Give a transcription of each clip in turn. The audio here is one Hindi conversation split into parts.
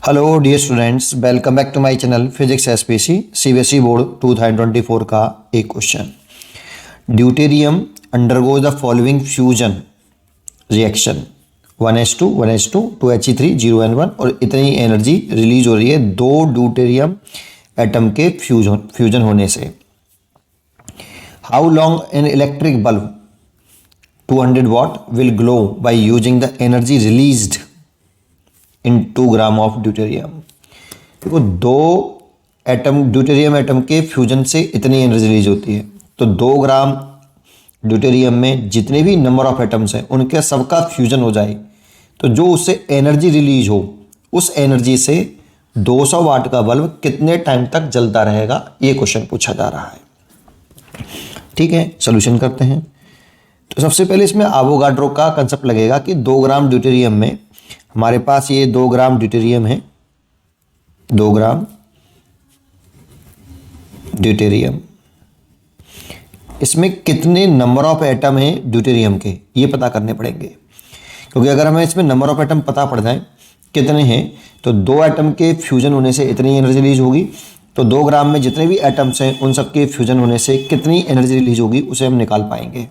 Hello dear students, welcome back to my channel physics SPC CBSE board 2024 का एक question. Deuterium undergoes the following fusion reaction 1s2 1s2 2he3 0n1 और इतनी एनर्जी रिलीज हो रही है दो ड्यूटेरियम एटम के फ्यूजन होने से। How long an electric bulb 200 watt will glow by using the energy released in 2 gram of deuterium. देखो, दो एटम ड्यूटेरियम एटम के फ्यूजन से इतनी एनर्जी रिलीज होती है, तो 2 ग्राम ड्यूटेरियम में जितने भी नंबर ऑफ एटम्स हैं उनके सबका फ्यूजन हो जाए तो जो उससे एनर्जी रिलीज हो उस एनर्जी से 200 वाट का बल्ब कितने टाइम तक जलता रहेगा, ये क्वेश्चन पूछा जा रहा है। ठीक है, सोल्यूशन करते हैं। तो सबसे पहले इसमें एवोगाड्रो का कंसेप्ट लगेगा कि 2 ग्राम ड्यूटेरियम में हमारे पास ये 2 ग्राम ड्यूटेरियम है, 2 ग्राम ड्यूटेरियम, इसमें कितने नंबर ऑफ एटम हैं ड्यूटेरियम के, ये पता करने पड़ेंगे। क्योंकि अगर हमें इसमें नंबर ऑफ एटम पता पड़ जाए कितने हैं तो 2 एटम के फ्यूजन होने से इतनी एनर्जी रिलीज होगी, तो 2 ग्राम में जितने भी एटम्स हैं उन सब के फ्यूजन होने से कितनी एनर्जी रिलीज होगी उसे हम निकाल पाएंगे।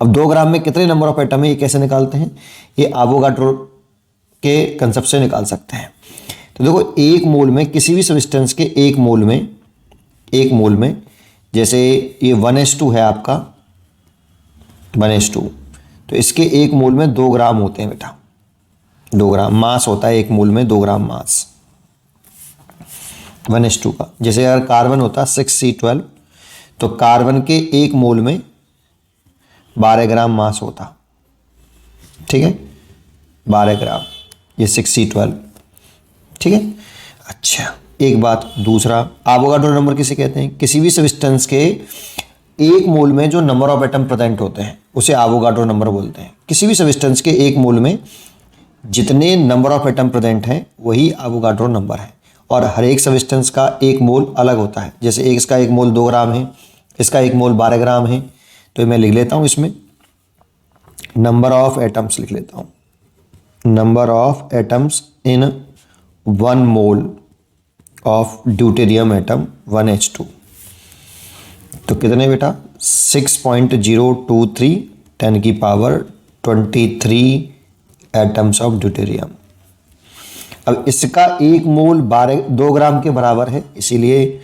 अब 2 ग्राम में कितने नंबर ऑफ एटम है ये कैसे निकालते हैं, ये एवोगाड्रो के कंसेप्ट से निकाल सकते हैं। तो देखो, एक मोल में किसी भी सब्सटेंस के एक मोल में जैसे ये 1s2 है आपका 1s2, तो इसके एक मोल में 2 ग्राम होते हैं बेटा, 2 ग्राम मास होता है एक मोल में, 2 ग्राम मास 1s2 का। जैसे अगर कार्बन होता 6C12 तो कार्बन के एक मोल में 12 ग्राम मास होता। ठीक है, 12 ग्राम, ये 6C12। ठीक है, अच्छा एक बात। दूसरा, एवोगाड्रो नंबर किसे कहते हैं, किसी भी सब्सटेंस के एक मोल में जो नंबर ऑफ एटम प्रेजेंट होते हैं उसे एवोगाड्रो नंबर बोलते हैं। किसी भी सब्सटेंस के एक मोल में जितने नंबर ऑफ एटम प्रेजेंट हैं वही एवोगाड्रो नंबर है। और हर एक सब्सटेंस का एक मोल अलग होता है। जैसे इसका एक मोल 2 ग्राम है, इसका एक मोल 12 ग्राम है, तो मैं लिख लेता हूं इसमें नंबर ऑफ एटम्स लिख लेता हूं, number of atoms in 1 mole of deuterium atom 1h2। तो कितने बेटा, 6.023 10 की पावर 23 एटम्स ऑफ ड्यूटेरियम। अब इसका एक मोल 2 ग्राम के बराबर है, इसीलिए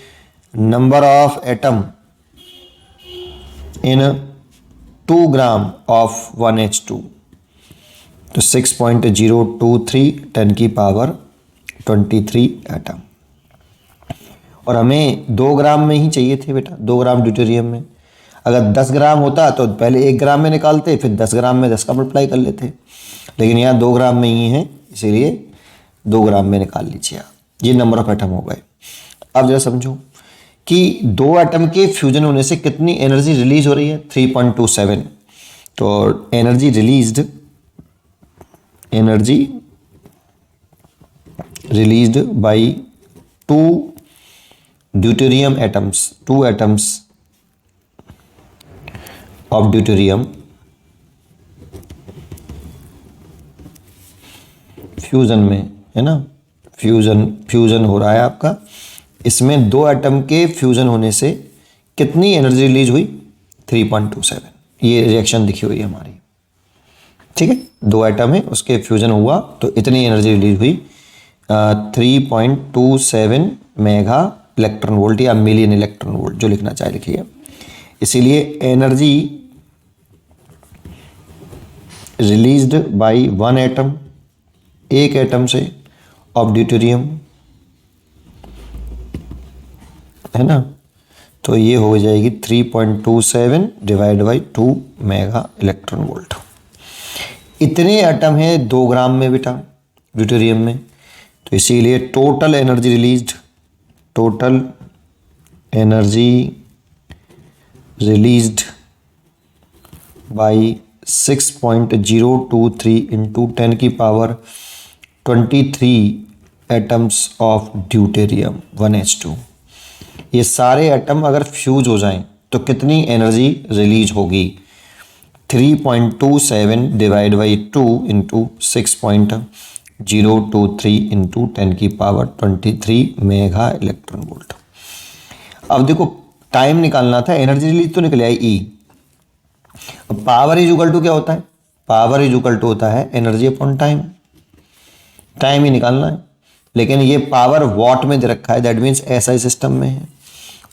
number of atom in 2 gram of 1h2, तो 6.023 10 की पावर 23 एटम। और हमें 2 ग्राम में ही चाहिए थे बेटा, 2 ग्राम ड्यूटेरियम में। अगर 10 ग्राम होता तो पहले 1 ग्राम में निकालते, फिर 10 ग्राम में 10 का मल्टीप्लाई कर लेते, लेकिन यहाँ 2 ग्राम में ही है इसीलिए 2 ग्राम में निकाल लीजिए आप। ये नंबर ऑफ एटम हो गए। अब जरा समझो कि 2 एटम के फ्यूजन होने से कितनी एनर्जी रिलीज हो रही है, 3.27। तो energy released by 2 deuterium atoms, 2 atoms of deuterium fusion में, है ना, फ्यूजन हो रहा है आपका। इसमें 2 एटम के फ्यूजन होने से कितनी एनर्जी रिलीज हुई, 3.27। ये रिएक्शन दिखी हुई है हमारी। ठीक है, 2 एटम है उसके फ्यूजन हुआ तो इतनी एनर्जी रिलीज हुई 3.27 मेगा इलेक्ट्रॉन वोल्ट या मिलियन इलेक्ट्रॉन वोल्ट, जो लिखना चाहे लिखिए। इसीलिए एनर्जी रिलीज्ड बाय 1 एटम, एक एटम से ऑफ ड्यूटेरियम, है ना, तो ये हो जाएगी 3.27 divide by 2 mega electron volt. इतने एटम है 2 ग्राम में बेटा ड्यूटेरियम में, तो इसीलिए total energy released by 6.023 into 10 की power 23 atoms of deuterium 1h2। ये सारे एटम अगर फ्यूज हो जाएं तो कितनी एनर्जी रिलीज होगी, 3.27 divide by 2 into 6. 6.023 into 10⁻23 mega electron volt. अब देखो टाइम निकालना था, एनर्जी रिलीज तो निकल आई ई। अब पावर इज इक्वल टू क्या होता है? पावर इज इक्वल टू होता है एनर्जी अपॉन टाइम। टाइम ही निकालना है, लेकिन ये पावर वॉट में दे रखा है, दैट मीन्स ऐसा ही सिस्टम में है,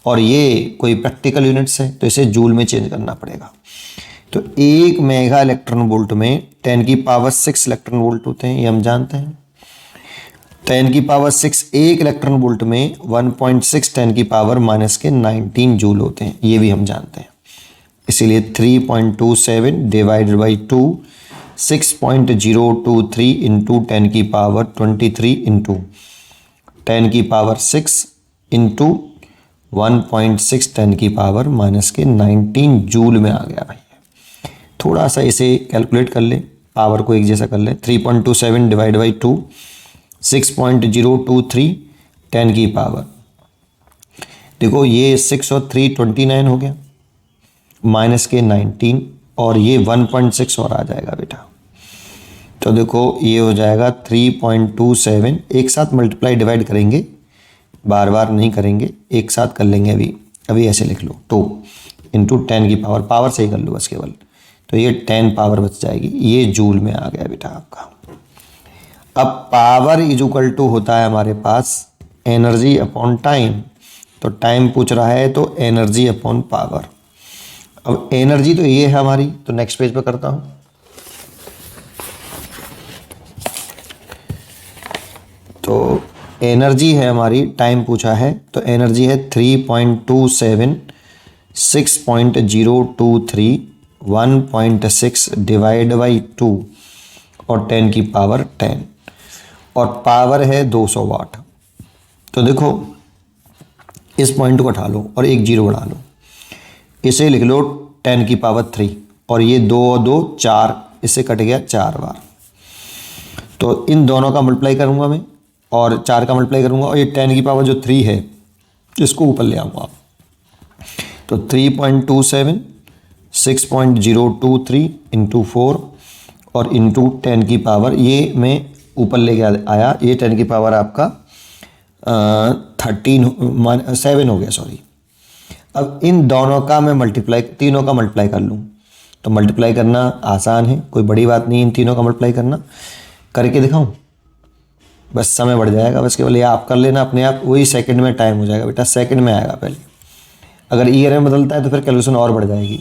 और ये कोई प्रैक्टिकल यूनिट्स है तो इसे जूल में चेंज करना पड़ेगा। तो 1 मेगा इलेक्ट्रॉन वोल्ट में 10⁻6 इलेक्ट्रॉन वोल्ट होते हैं, ये हम जानते हैं। 10⁻6 1 इलेक्ट्रॉन वोल्ट में 1.6 10⁻⁻⁻19 जूल होते हैं, ये भी हम जानते हैं। इसीलिए 3.27 divided by 2 6.023 into 10⁻23 into 10⁻6 into 1.6 10⁻⁻19 joule में आ गया भाई। थोड़ा सा इसे कैलकुलेट कर ले, पावर को एक जैसा कर ले। 3.27 डिवाइड बाई 2 6.023 10 की पावर, देखो ये 6 और 3 29 हो गया, माइनस के 19, और ये 1.6 और आ जाएगा बेटा। तो देखो ये हो जाएगा 3.27, एक साथ मल्टीप्लाई डिवाइड करेंगे, बार बार नहीं करेंगे, एक साथ कर लेंगे। अभी ऐसे लिख लो 2 इंटू 10 की पावर, पावर सही कर लो बस केवल, तो ये 10 पावर बच जाएगी, ये जूल में आ गया बेटा आपका। अब पावर इज इक्वल टू होता है हमारे पास एनर्जी अपॉन टाइम, तो टाइम पूछ रहा है तो एनर्जी अपॉन पावर। अब एनर्जी तो ये है हमारी, तो नेक्स्ट पेज पे करता हूं। तो एनर्जी है हमारी, टाइम पूछा है, तो एनर्जी है 3.27 6.023 1.6 डिवाइड बाई 2 और 10 की पावर 10, और पावर है 200 वाट। तो देखो इस पॉइंट को हटा लो और एक जीरो बढ़ा लो, इसे लिख लो 10 की पावर 3, और ये 2 और 2 4, इससे कट गया 4 बार। तो इन दोनों का मल्टीप्लाई करूंगा मैं, और 4 का मल्टीप्लाई करूंगा, और ये 10 की पावर जो 3 है इसको ऊपर ले आऊँगा। तो 3.27 6.023 इंटू 4 और इंटू 10 की पावर, ये मैं ऊपर लेके आया, ये 10 की पावर आपका 7 हो गया, सॉरी। अब इन दोनों का मैं मल्टीप्लाई, तीनों का मल्टीप्लाई कर लूँ, तो मल्टीप्लाई करना आसान है, कोई बड़ी बात नहीं, इन तीनों का मल्टीप्लाई करना। करके दिखाऊं? बस समय बढ़ जाएगा, बस केवल ये आप कर लेना अपने आप, वही सेकंड में टाइम हो जाएगा बेटा, सेकंड में आएगा पहले। अगर ईयर में बदलता है तो फिर कैलकुलेशन और बढ़ जाएगी,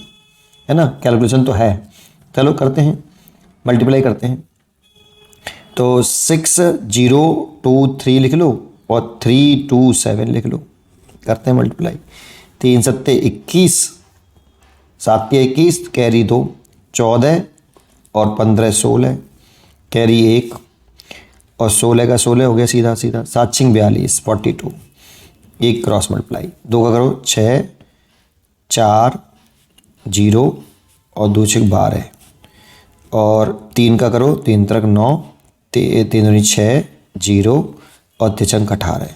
है ना, कैलकुलेशन तो है। चलो करते हैं, मल्टीप्लाई करते हैं। तो 6023 लिख लो और 327 लिख लो, करते हैं मल्टीप्लाई। 3 सत्ते 21, 7 के 21, कैरी 2 14 और 15 16, कैरी 1, और 16 का 16 हो गया सीधा सीधा, 7 6 42 42, एक क्रॉस मल्टीप्लाई, 2 का करो 6 4 0 और 2 6 12, और 3 का करो 3 3 9 3 दूनी 6 0 और 3 18,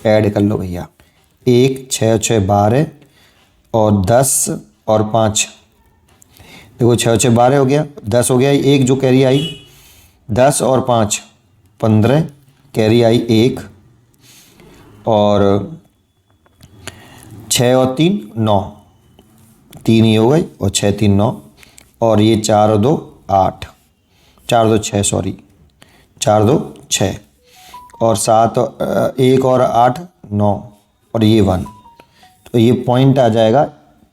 ऐड कर लो भैया, 1 6 6 12 और 10 और 5, देखो 6 6 12 हो गया, 10 हो गया, एक जो कैरी आई 10 और 5 15, कैरी आई 1, और 6 और 3 9, 3 ही हो गई, और 6 3 9, और ये 4 और 2 8, 4 2 6, सॉरी 4 2 6, और 7 1 और 8 9, और ये 1। तो ये पॉइंट आ जाएगा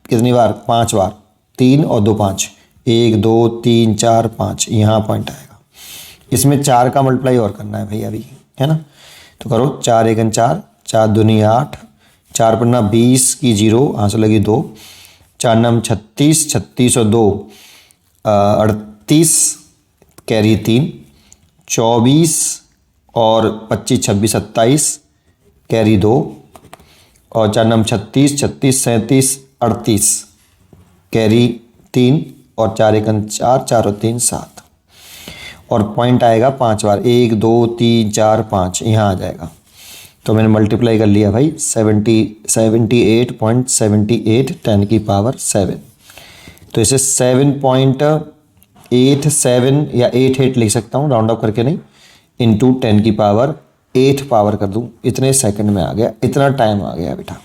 कितनी बार? 5 बार, 3 और 2 5, 1 2 3 4 5, यहाँ पॉइंट आएगा। इसमें 4 का मल्टीप्लाई और करना है भैया अभी, है ना। तो करो 4 1 4, 4 दूनी 8, 4 पन्ना 20 की 0, आंसर लगी 2, 4 नाम 36, 36 और 2 38, कैरी 3, 24 और 25 26 27, कैरी 2, और 4 नाम 36 36 37 38, कैरी 3, और 4 1 4, 4 और 3 7, और पॉइंट आएगा 5 बार, 1 2 3 4 5, यहाँ आ जाएगा। तो मैंने मल्टीप्लाई कर लिया भाई, 78.78 10 की पावर 7। तो इसे 7.87 या 88 लिख सकता हूँ, राउंड अप करके नहीं, इंटू 10 की पावर 8 पावर कर दूँ, इतने सेकंड में आ गया, इतना टाइम आ गया बेटा।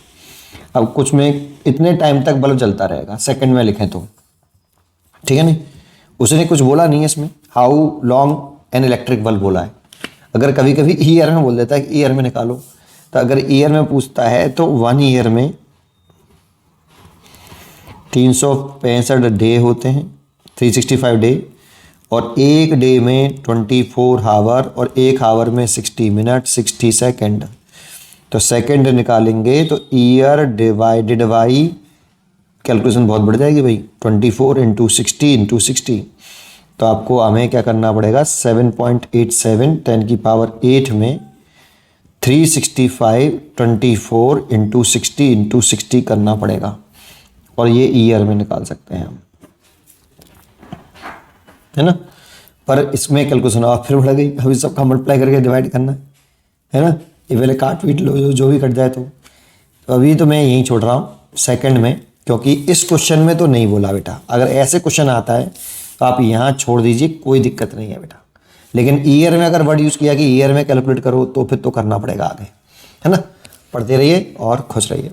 अब कुछ में इतने टाइम तक बल्ब जलता रहेगा, सेकंड में लिखें तो, ठीक है नहीं। उसने कुछ बोला नहीं है इसमें, how long an electric bulb बोला है। अगर कभी कभी ईयर में बोल देता है कि ईयर में निकालो, तो अगर ईयर में पूछता है तो 1 ईयर में 365 डे होते हैं, 365 डे, और एक डे में 24 आवर, और एक आवर में 60 मिनट 60 सेकंड। तो सेकंड निकालेंगे तो ईयर डिवाइडेड बाई, कैलकुलेशन बहुत बढ़ जाएगी भाई, 24 इंटू 60 इंटू 60। तो आपको हमें क्या करना पड़ेगा, 7.87 10 की पावर 8 में 365 24 इंटू 60 इंटू 60 करना पड़ेगा, और ये ईयर में निकाल सकते हैं हम, है ना। पर इसमें कैलकुलेशन और फिर बढ़ गई, अभी सबका मल्टीप्लाई करके डिवाइड करना है ना। ये पहले काट पीट लो, जो भी कट जाए तो अभी तो मैं यहीं छोड़ रहा हूँ सेकंड में, क्योंकि इस क्वेश्चन में तो नहीं बोला बेटा। अगर ऐसे क्वेश्चन आता है तो आप यहाँ छोड़ दीजिए, कोई दिक्कत नहीं है बेटा। लेकिन ईयर में अगर वर्ड यूज़ किया कि ईयर में कैलकुलेट करो, तो फिर तो करना पड़ेगा आगे, है ना। पढ़ते रहिए और खुश रहिए।